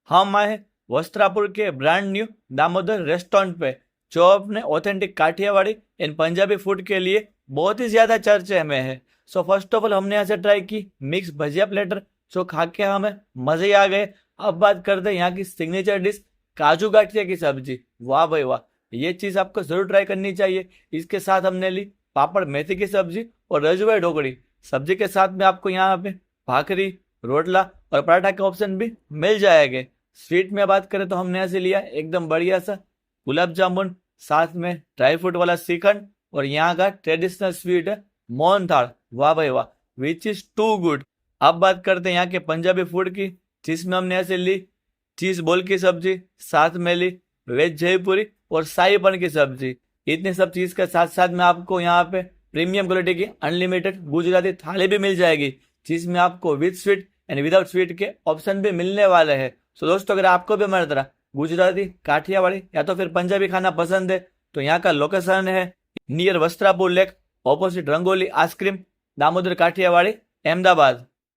हम आए हैं वस्त्रापुर के ब्रांड न्यू दामोदर रेस्टोरेंट पे, जो अपने authentic Kathiawadi and Punjabi food के लिए बहुत ही ज्यादा चर्चे में है। सो फर्स्ट ऑफ ऑल हमने यहाँ से ट्राई की मिक्स भजिया प्लेटर, जो खा के हमें मजे ही आ गए। अब बात करते हैं यहाँ की सिग्नेचर डिश काजू गाठिया की सब्जी। वाह भाई वाह, ये चीज आपको जरूर ट्राई करनी चाहिए। इसके साथ हमने ली पापड़ मेथी की सब्जी और रजवाई ढोकड़ी। सब्जी के साथ में आपको यहाँ पे भाखरी, रोटला और पराठा के ऑप्शन भी मिल जाएंगे। स्वीट में बात करें तो हमने यहाँ से लिया एकदम बढ़िया सा गुलाब जामुन, साथ में ड्राई फ्रूट वाला श्रीखंड, और यहाँ का ट्रेडिशनल स्वीट है मोहन थाल। वाह भाई वाह, विच इज टू गुड। अब बात करते हैं यहाँ के पंजाबी फूड की, जिसमें हमने ऐसे ली चीज बोल की सब्जी, साथ में ली वेज जयपुरी और शाही पनीर की सब्जी। इतनी सब चीज के साथ साथ में आपको यहाँ पे प्रीमियम क्वालिटी की अनलिमिटेड गुजराती थाली भी मिल जाएगी, जिसमें आपको with sweet and without sweet के ऑप्शन भी मिलने वाले हैं। सो दोस्तों, अगर आपको भी हमारी तरह गुजराती, काठियावाड़ी या तो फिर पंजाबी खाना पसंद है, तो यहाँ का लोकेशन है near Vastrapur lake, opposite Rangoli ice cream, Damodar Kathiawadi, Ahmedabad.